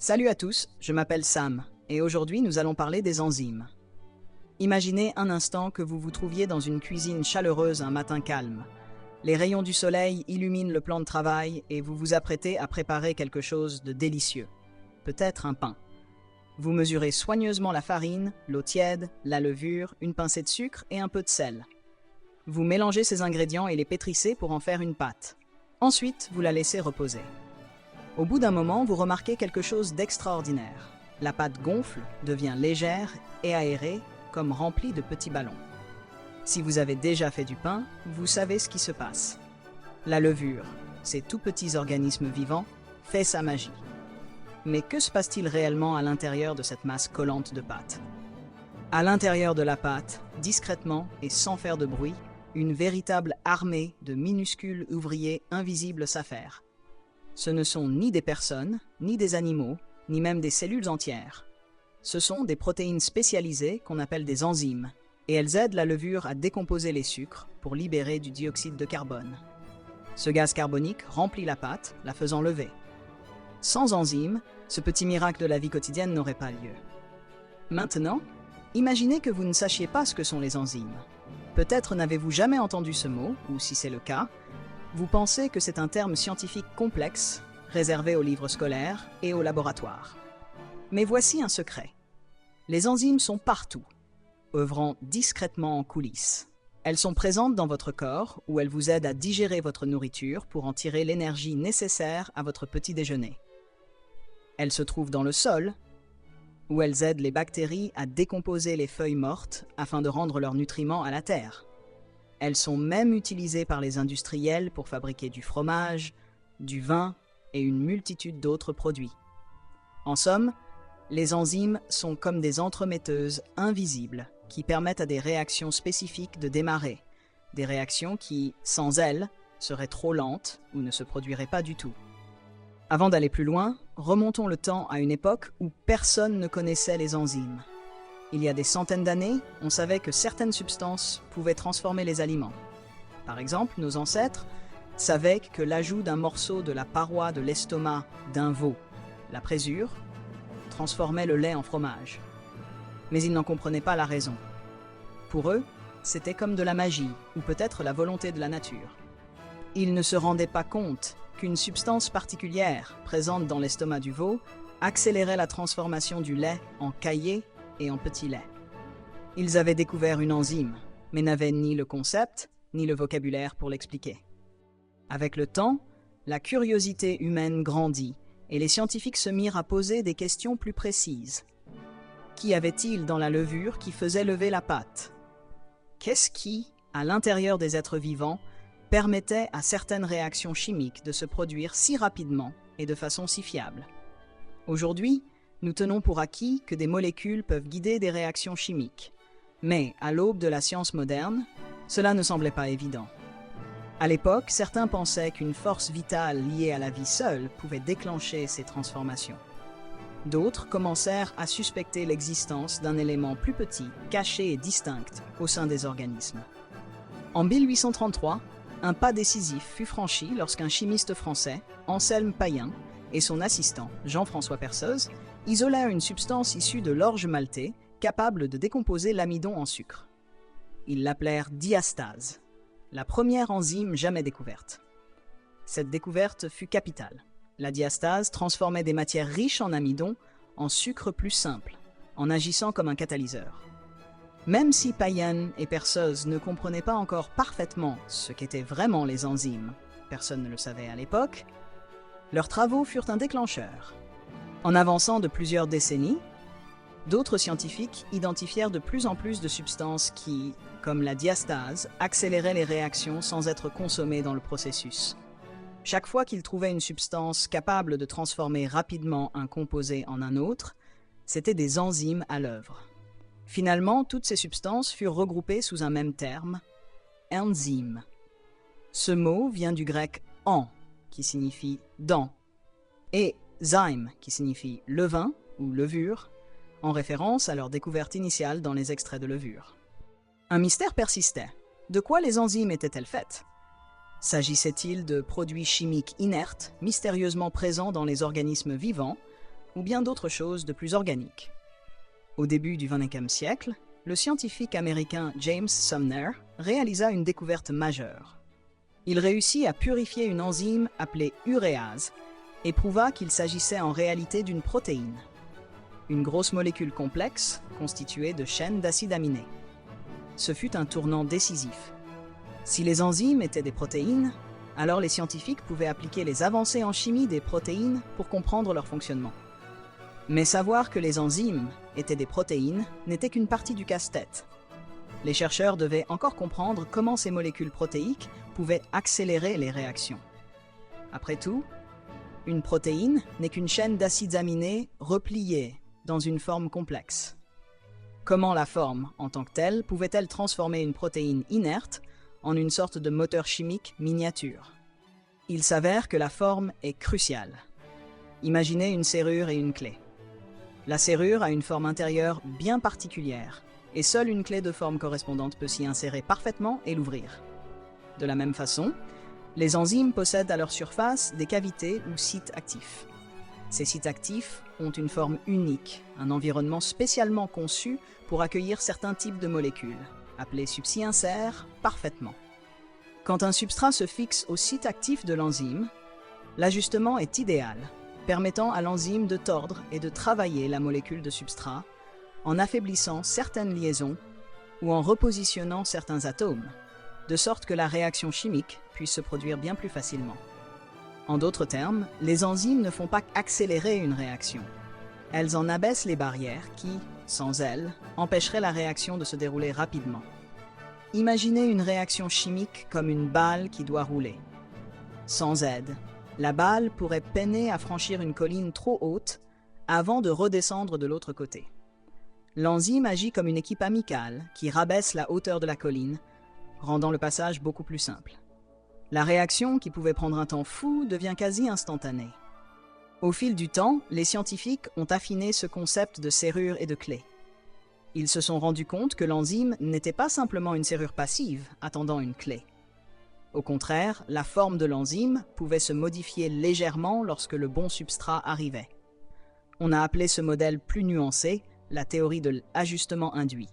Salut à tous, je m'appelle Sam, et aujourd'hui nous allons parler des enzymes. Imaginez un instant que vous vous trouviez dans une cuisine chaleureuse un matin calme. Les rayons du soleil illuminent le plan de travail et vous vous apprêtez à préparer quelque chose de délicieux. Peut-être un pain. Vous mesurez soigneusement la farine, l'eau tiède, la levure, une pincée de sucre et un peu de sel. Vous mélangez ces ingrédients et les pétrissez pour en faire une pâte. Ensuite, vous la laissez reposer. Au bout d'un moment, vous remarquez quelque chose d'extraordinaire. La pâte gonfle, devient légère et aérée, comme remplie de petits ballons. Si vous avez déjà fait du pain, vous savez ce qui se passe. La levure, ces tout petits organismes vivants, fait sa magie. Mais que se passe-t-il réellement à l'intérieur de cette masse collante de pâte? À l'intérieur de la pâte, discrètement et sans faire de bruit, une véritable armée de minuscules ouvriers invisibles s'affaire. Ce ne sont ni des personnes, ni des animaux, ni même des cellules entières. Ce sont des protéines spécialisées qu'on appelle des enzymes, et elles aident la levure à décomposer les sucres pour libérer du dioxyde de carbone. Ce gaz carbonique remplit la pâte, la faisant lever. Sans enzymes, ce petit miracle de la vie quotidienne n'aurait pas lieu. Maintenant, imaginez que vous ne sachiez pas ce que sont les enzymes. Peut-être n'avez-vous jamais entendu ce mot, ou si c'est le cas, vous pensez que c'est un terme scientifique complexe, réservé aux livres scolaires et aux laboratoires. Mais voici un secret. Les enzymes sont partout, œuvrant discrètement en coulisses. Elles sont présentes dans votre corps, où elles vous aident à digérer votre nourriture pour en tirer l'énergie nécessaire à votre petit déjeuner. Elles se trouvent dans le sol, où elles aident les bactéries à décomposer les feuilles mortes afin de rendre leurs nutriments à la terre. Elles sont même utilisées par les industriels pour fabriquer du fromage, du vin et une multitude d'autres produits. En somme, les enzymes sont comme des entremetteuses invisibles qui permettent à des réactions spécifiques de démarrer, des réactions qui, sans elles, seraient trop lentes ou ne se produiraient pas du tout. Avant d'aller plus loin, remontons le temps à une époque où personne ne connaissait les enzymes. Il y a des centaines d'années, on savait que certaines substances pouvaient transformer les aliments. Par exemple, nos ancêtres savaient que l'ajout d'un morceau de la paroi de l'estomac d'un veau, la présure, transformait le lait en fromage. Mais ils n'en comprenaient pas la raison. Pour eux, c'était comme de la magie, ou peut-être la volonté de la nature. Ils ne se rendaient pas compte qu'une substance particulière, présente dans l'estomac du veau, accélérait la transformation du lait en caillé et en petit lait. Ils avaient découvert une enzyme, mais n'avaient ni le concept, ni le vocabulaire pour l'expliquer. Avec le temps, la curiosité humaine grandit, et les scientifiques se mirent à poser des questions plus précises. Qu'y avait-il dans la levure qui faisait lever la pâte? Qu'est-ce qui, à l'intérieur des êtres vivants, permettait à certaines réactions chimiques de se produire si rapidement et de façon si fiable? Aujourd'hui, nous tenons pour acquis que des molécules peuvent guider des réactions chimiques. Mais, à l'aube de la science moderne, cela ne semblait pas évident. À l'époque, certains pensaient qu'une force vitale liée à la vie seule pouvait déclencher ces transformations. D'autres commencèrent à suspecter l'existence d'un élément plus petit, caché et distinct au sein des organismes. En 1833, un pas décisif fut franchi lorsqu'un chimiste français, Anselme Payen, et son assistant, Jean-François Perceuse, isolèrent une substance issue de l'orge maltais capable de décomposer l'amidon en sucre. Ils l'appelèrent diastase, la première enzyme jamais découverte. Cette découverte fut capitale. La diastase transformait des matières riches en amidon en sucre plus simple, en agissant comme un catalyseur. Même si Payen et Perceuse ne comprenaient pas encore parfaitement ce qu'étaient vraiment les enzymes, personne ne le savait à l'époque, leurs travaux furent un déclencheur. En avançant de plusieurs décennies, d'autres scientifiques identifièrent de plus en plus de substances qui, comme la diastase, accéléraient les réactions sans être consommées dans le processus. Chaque fois qu'ils trouvaient une substance capable de transformer rapidement un composé en un autre, c'étaient des enzymes à l'œuvre. Finalement, toutes ces substances furent regroupées sous un même terme, enzyme. Ce mot vient du grec « en », qui signifie « dans », et « zyme », qui signifie « levain » ou « levure », en référence à leur découverte initiale dans les extraits de levure. Un mystère persistait. De quoi les enzymes étaient-elles faites? S'agissait-il de produits chimiques inertes, mystérieusement présents dans les organismes vivants, ou bien d'autres choses de plus organiques. Au début du XXe siècle, le scientifique américain James Sumner réalisa une découverte majeure. Il réussit à purifier une enzyme appelée uréase et prouva qu'il s'agissait en réalité d'une protéine, une grosse molécule complexe constituée de chaînes d'acides aminés. Ce fut un tournant décisif. Si les enzymes étaient des protéines, alors les scientifiques pouvaient appliquer les avancées en chimie des protéines pour comprendre leur fonctionnement. Mais savoir que les enzymes étaient des protéines n'était qu'une partie du casse-tête. Les chercheurs devaient encore comprendre comment ces molécules protéiques pouvaient accélérer les réactions. Après tout, une protéine n'est qu'une chaîne d'acides aminés repliés dans une forme complexe. Comment la forme, en tant que telle, pouvait-elle transformer une protéine inerte en une sorte de moteur chimique miniature? Il s'avère que la forme est cruciale. Imaginez une serrure et une clé. La serrure a une forme intérieure bien particulière, et seule une clé de forme correspondante peut s'y insérer parfaitement et l'ouvrir. De la même façon, les enzymes possèdent à leur surface des cavités ou sites actifs. Ces sites actifs ont une forme unique, un environnement spécialement conçu pour accueillir certains types de molécules, appelés sub s'y insèrent parfaitement. Quand un substrat se fixe au site actif de l'enzyme, l'ajustement est idéal, permettant à l'enzyme de tordre et de travailler la molécule de substrat en affaiblissant certaines liaisons ou en repositionnant certains atomes, de sorte que la réaction chimique puisse se produire bien plus facilement. En d'autres termes, les enzymes ne font pas qu'accélérer une réaction. Elles en abaissent les barrières qui, sans elles, empêcheraient la réaction de se dérouler rapidement. Imaginez une réaction chimique comme une balle qui doit rouler. Sans aide, la balle pourrait peiner à franchir une colline trop haute avant de redescendre de l'autre côté. L'enzyme agit comme une équipe amicale qui rabaisse la hauteur de la colline, rendant le passage beaucoup plus simple. La réaction, qui pouvait prendre un temps fou, devient quasi instantanée. Au fil du temps, les scientifiques ont affiné ce concept de serrure et de clé. Ils se sont rendus compte que l'enzyme n'était pas simplement une serrure passive attendant une clé. Au contraire, la forme de l'enzyme pouvait se modifier légèrement lorsque le bon substrat arrivait. On a appelé ce modèle plus nuancé la théorie de l'ajustement induit.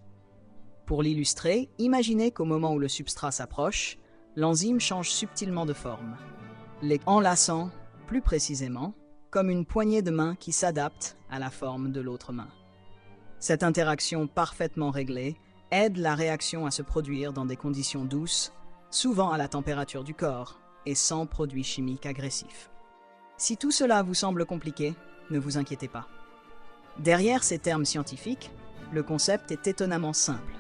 Pour l'illustrer, imaginez qu'au moment où le substrat s'approche, l'enzyme change subtilement de forme, les enlaçant, plus précisément, comme une poignée de main qui s'adapte à la forme de l'autre main. Cette interaction parfaitement réglée aide la réaction à se produire dans des conditions douces, souvent à la température du corps et sans produits chimiques agressifs. Si tout cela vous semble compliqué, ne vous inquiétez pas. Derrière ces termes scientifiques, le concept est étonnamment simple.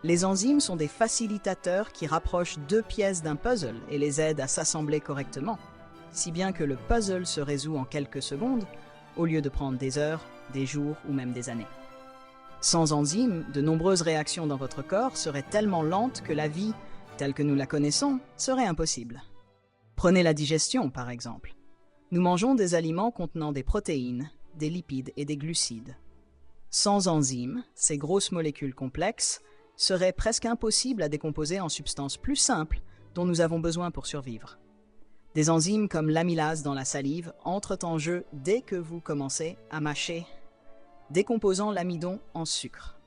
Les enzymes sont des facilitateurs qui rapprochent deux pièces d'un puzzle et les aident à s'assembler correctement, si bien que le puzzle se résout en quelques secondes, au lieu de prendre des heures, des jours ou même des années. Sans enzymes, de nombreuses réactions dans votre corps seraient tellement lentes que la vie, telle que nous la connaissons, serait impossible. Prenez la digestion, par exemple. Nous mangeons des aliments contenant des protéines, des lipides et des glucides. Sans enzymes, ces grosses molécules complexes seraient presque impossibles à décomposer en substances plus simples dont nous avons besoin pour survivre. Des enzymes comme l'amylase dans la salive entrent en jeu dès que vous commencez à mâcher, décomposant l'amidon en sucre.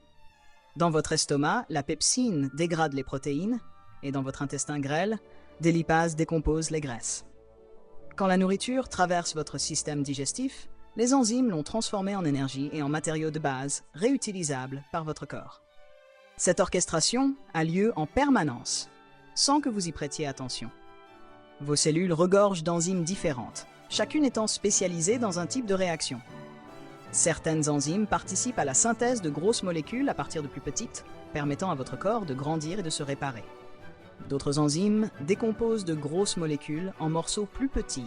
Dans votre estomac, la pepsine dégrade les protéines, et dans votre intestin grêle, des lipases décomposent les graisses. Quand la nourriture traverse votre système digestif, les enzymes l'ont transformée en énergie et en matériaux de base réutilisables par votre corps. Cette orchestration a lieu en permanence, sans que vous y prêtiez attention. Vos cellules regorgent d'enzymes différentes, chacune étant spécialisée dans un type de réaction. Certaines enzymes participent à la synthèse de grosses molécules à partir de plus petites, permettant à votre corps de grandir et de se réparer. D'autres enzymes décomposent de grosses molécules en morceaux plus petits,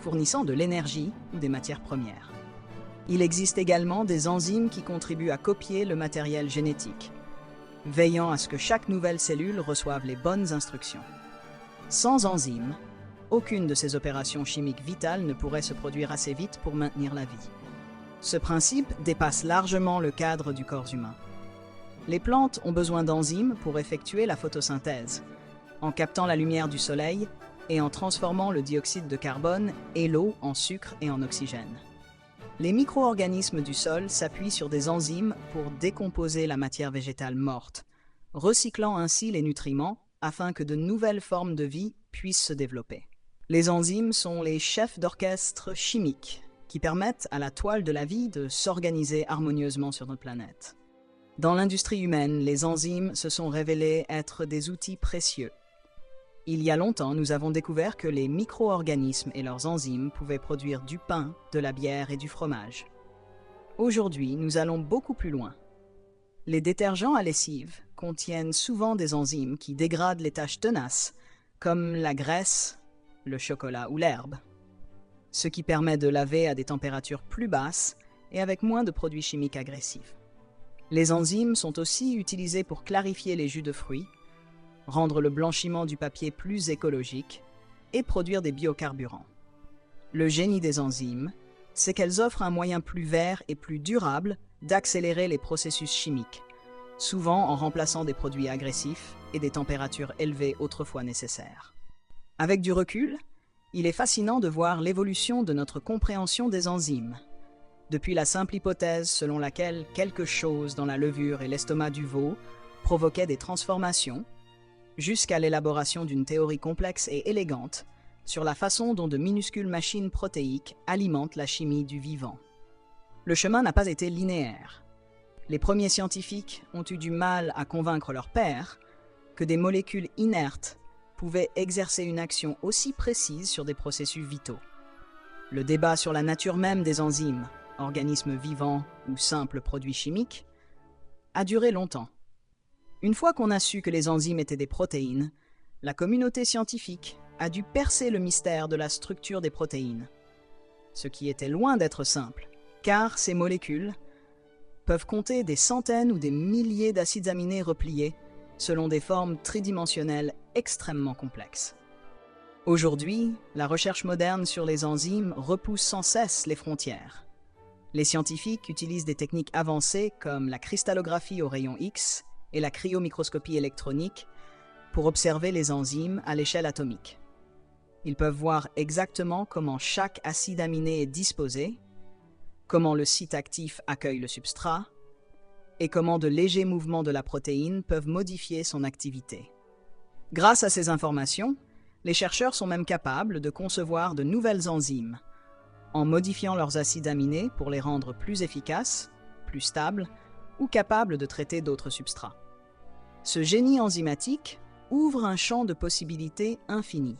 fournissant de l'énergie ou des matières premières. Il existe également des enzymes qui contribuent à copier le matériel génétique, veillant à ce que chaque nouvelle cellule reçoive les bonnes instructions. Sans enzymes, aucune de ces opérations chimiques vitales ne pourrait se produire assez vite pour maintenir la vie. Ce principe dépasse largement le cadre du corps humain. Les plantes ont besoin d'enzymes pour effectuer la photosynthèse, en captant la lumière du soleil et en transformant le dioxyde de carbone et l'eau en sucre et en oxygène. Les micro-organismes du sol s'appuient sur des enzymes pour décomposer la matière végétale morte, recyclant ainsi les nutriments afin que de nouvelles formes de vie puissent se développer. Les enzymes sont les chefs d'orchestre chimiques qui permettent à la toile de la vie de s'organiser harmonieusement sur notre planète. Dans l'industrie humaine, les enzymes se sont révélés être des outils précieux. Il y a longtemps, nous avons découvert que les micro-organismes et leurs enzymes pouvaient produire du pain, de la bière et du fromage. Aujourd'hui, nous allons beaucoup plus loin. Les détergents à lessive contiennent souvent des enzymes qui dégradent les tâches tenaces, comme la graisse, le chocolat ou l'herbe, ce qui permet de laver à des températures plus basses et avec moins de produits chimiques agressifs. Les enzymes sont aussi utilisées pour clarifier les jus de fruits, rendre le blanchiment du papier plus écologique et produire des biocarburants. Le génie des enzymes, c'est qu'elles offrent un moyen plus vert et plus durable d'accélérer les processus chimiques, souvent en remplaçant des produits agressifs et des températures élevées autrefois nécessaires. Avec du recul, il est fascinant de voir l'évolution de notre compréhension des enzymes. Depuis la simple hypothèse selon laquelle quelque chose dans la levure et l'estomac du veau provoquait des transformations, jusqu'à l'élaboration d'une théorie complexe et élégante sur la façon dont de minuscules machines protéiques alimentent la chimie du vivant. Le chemin n'a pas été linéaire. Les premiers scientifiques ont eu du mal à convaincre leurs pairs que des molécules inertes pouvaient exercer une action aussi précise sur des processus vitaux. Le débat sur la nature même des enzymes, organismes vivants ou simples produits chimiques, a duré longtemps. Une fois qu'on a su que les enzymes étaient des protéines, la communauté scientifique a dû percer le mystère de la structure des protéines, ce qui était loin d'être simple, car ces molécules peuvent compter des centaines ou des milliers d'acides aminés repliés selon des formes tridimensionnelles extrêmement complexes. Aujourd'hui, la recherche moderne sur les enzymes repousse sans cesse les frontières. Les scientifiques utilisent des techniques avancées comme la cristallographie au rayon X et la cryomicroscopie électronique pour observer les enzymes à l'échelle atomique. Ils peuvent voir exactement comment chaque acide aminé est disposé, comment le site actif accueille le substrat, et comment de légers mouvements de la protéine peuvent modifier son activité. Grâce à ces informations, les chercheurs sont même capables de concevoir de nouvelles enzymes, en modifiant leurs acides aminés pour les rendre plus efficaces, plus stables, ou capables de traiter d'autres substrats. Ce génie enzymatique ouvre un champ de possibilités infini.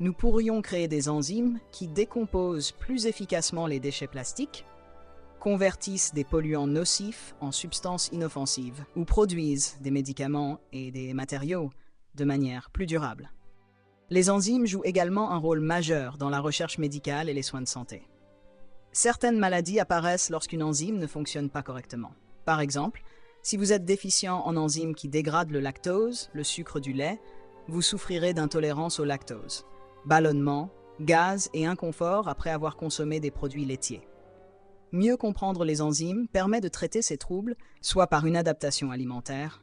Nous pourrions créer des enzymes qui décomposent plus efficacement les déchets plastiques, convertissent des polluants nocifs en substances inoffensives ou produisent des médicaments et des matériaux de manière plus durable. Les enzymes jouent également un rôle majeur dans la recherche médicale et les soins de santé. Certaines maladies apparaissent lorsqu'une enzyme ne fonctionne pas correctement. Par exemple, si vous êtes déficient en enzymes qui dégradent le lactose, le sucre du lait, vous souffrirez d'intolérance au lactose, ballonnement, gaz et inconfort après avoir consommé des produits laitiers. Mieux comprendre les enzymes permet de traiter ces troubles, soit par une adaptation alimentaire,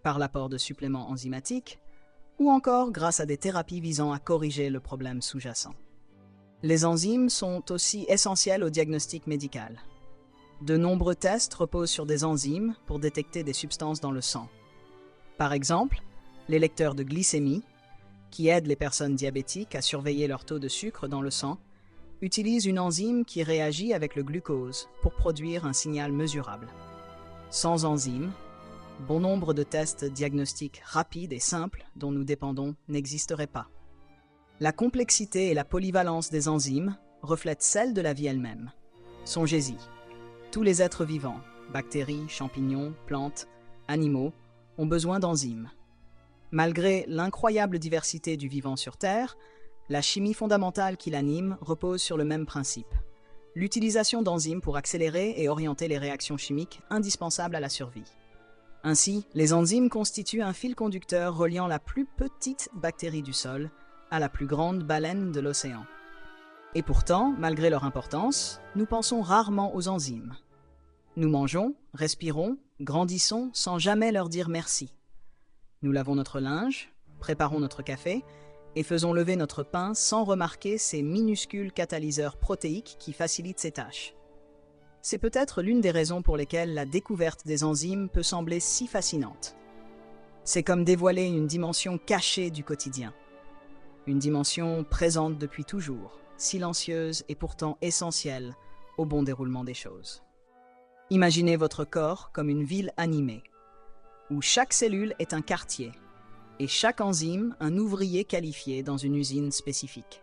par l'apport de suppléments enzymatiques, ou encore grâce à des thérapies visant à corriger le problème sous-jacent. Les enzymes sont aussi essentielles au diagnostic médical. De nombreux tests reposent sur des enzymes pour détecter des substances dans le sang. Par exemple, les lecteurs de glycémie, qui aident les personnes diabétiques à surveiller leur taux de sucre dans le sang, utilisent une enzyme qui réagit avec le glucose pour produire un signal mesurable. Sans enzyme, bon nombre de tests diagnostiques rapides et simples dont nous dépendons n'existeraient pas. La complexité et la polyvalence des enzymes reflètent celle de la vie elle-même. Songez-y. Tous les êtres vivants, bactéries, champignons, plantes, animaux, ont besoin d'enzymes. Malgré l'incroyable diversité du vivant sur Terre, la chimie fondamentale qui l'anime repose sur le même principe. L'utilisation d'enzymes pour accélérer et orienter les réactions chimiques indispensables à la survie. Ainsi, les enzymes constituent un fil conducteur reliant la plus petite bactérie du sol à la plus grande baleine de l'océan. Et pourtant, malgré leur importance, nous pensons rarement aux enzymes. Nous mangeons, respirons, grandissons sans jamais leur dire merci. Nous lavons notre linge, préparons notre café et faisons lever notre pain sans remarquer ces minuscules catalyseurs protéiques qui facilitent ses tâches. C'est peut-être l'une des raisons pour lesquelles la découverte des enzymes peut sembler si fascinante. C'est comme dévoiler une dimension cachée du quotidien. Une dimension présente depuis toujours, silencieuse et pourtant essentielle au bon déroulement des choses. Imaginez votre corps comme une ville animée, où chaque cellule est un quartier, et chaque enzyme un ouvrier qualifié dans une usine spécifique.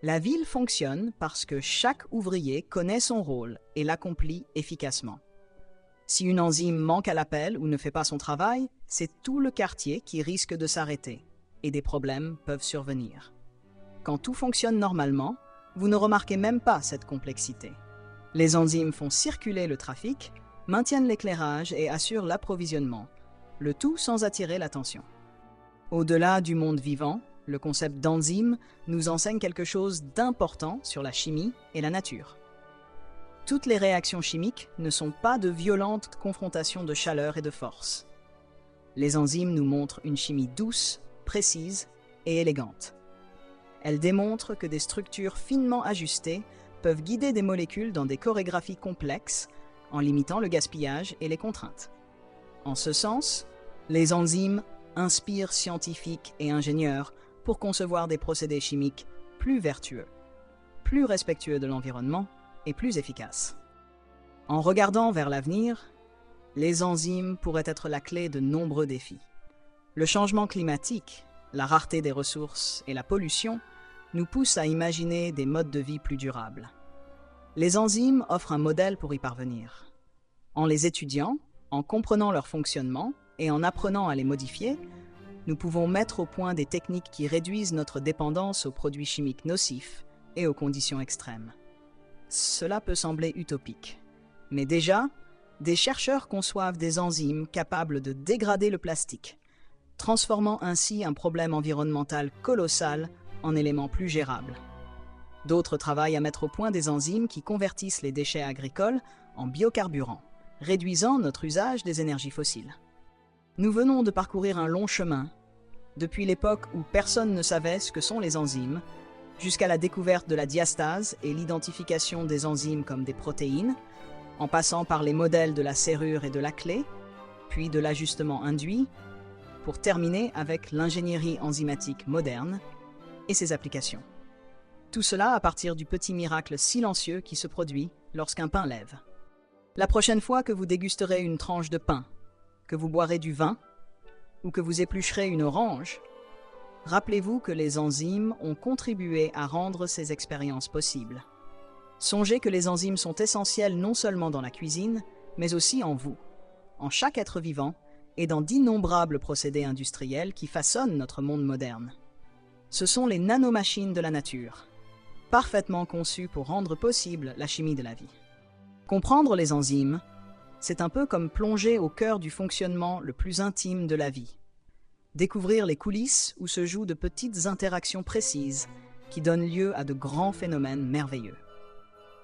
La ville fonctionne parce que chaque ouvrier connaît son rôle et l'accomplit efficacement. Si une enzyme manque à l'appel ou ne fait pas son travail, c'est tout le quartier qui risque de s'arrêter, et des problèmes peuvent survenir. Quand tout fonctionne normalement, vous ne remarquez même pas cette complexité. Les enzymes font circuler le trafic, maintiennent l'éclairage et assurent l'approvisionnement, le tout sans attirer l'attention. Au-delà du monde vivant, le concept d'enzyme nous enseigne quelque chose d'important sur la chimie et la nature. Toutes les réactions chimiques ne sont pas de violentes confrontations de chaleur et de force. Les enzymes nous montrent une chimie douce, précise et élégante. Elles démontrent que des structures finement ajustées peuvent guider des molécules dans des chorégraphies complexes en limitant le gaspillage et les contraintes. En ce sens, les enzymes inspirent scientifiques et ingénieurs pour concevoir des procédés chimiques plus vertueux, plus respectueux de l'environnement et plus efficaces. En regardant vers l'avenir, les enzymes pourraient être la clé de nombreux défis. Le changement climatique, la rareté des ressources et la pollution nous poussent à imaginer des modes de vie plus durables. Les enzymes offrent un modèle pour y parvenir. En les étudiant, en comprenant leur fonctionnement et en apprenant à les modifier, nous pouvons mettre au point des techniques qui réduisent notre dépendance aux produits chimiques nocifs et aux conditions extrêmes. Cela peut sembler utopique, mais déjà, des chercheurs conçoivent des enzymes capables de dégrader le plastique, transformant ainsi un problème environnemental colossal en élément plus gérable. D'autres travaillent à mettre au point des enzymes qui convertissent les déchets agricoles en biocarburants, réduisant notre usage des énergies fossiles. Nous venons de parcourir un long chemin, depuis l'époque où personne ne savait ce que sont les enzymes, jusqu'à la découverte de la diastase et l'identification des enzymes comme des protéines, en passant par les modèles de la serrure et de la clé, puis de l'ajustement induit, pour terminer avec l'ingénierie enzymatique moderne et ses applications. Tout cela à partir du petit miracle silencieux qui se produit lorsqu'un pain lève. La prochaine fois que vous dégusterez une tranche de pain, que vous boirez du vin ou que vous éplucherez une orange, rappelez-vous que les enzymes ont contribué à rendre ces expériences possibles. Songez que les enzymes sont essentielles non seulement dans la cuisine, mais aussi en vous, en chaque être vivant et dans d'innombrables procédés industriels qui façonnent notre monde moderne. Ce sont les nanomachines de la nature, parfaitement conçues pour rendre possible la chimie de la vie. Comprendre les enzymes, c'est un peu comme plonger au cœur du fonctionnement le plus intime de la vie. Découvrir les coulisses où se jouent de petites interactions précises qui donnent lieu à de grands phénomènes merveilleux.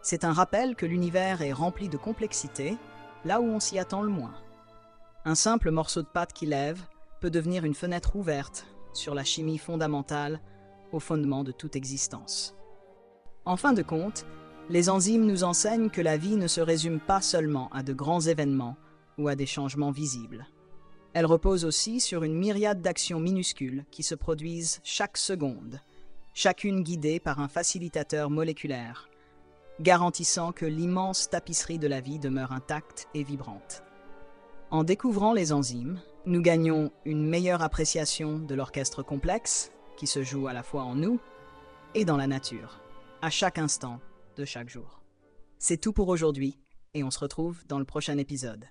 C'est un rappel que l'univers est rempli de complexité, là où on s'y attend le moins. Un simple morceau de pâte qui lève peut devenir une fenêtre ouverte sur la chimie fondamentale au fondement de toute existence. En fin de compte, les enzymes nous enseignent que la vie ne se résume pas seulement à de grands événements ou à des changements visibles. Elle repose aussi sur une myriade d'actions minuscules qui se produisent chaque seconde, chacune guidée par un facilitateur moléculaire, garantissant que l'immense tapisserie de la vie demeure intacte et vibrante. En découvrant les enzymes, nous gagnons une meilleure appréciation de l'orchestre complexe qui se joue à la fois en nous et dans la nature, à chaque instant de chaque jour. C'est tout pour aujourd'hui et on se retrouve dans le prochain épisode.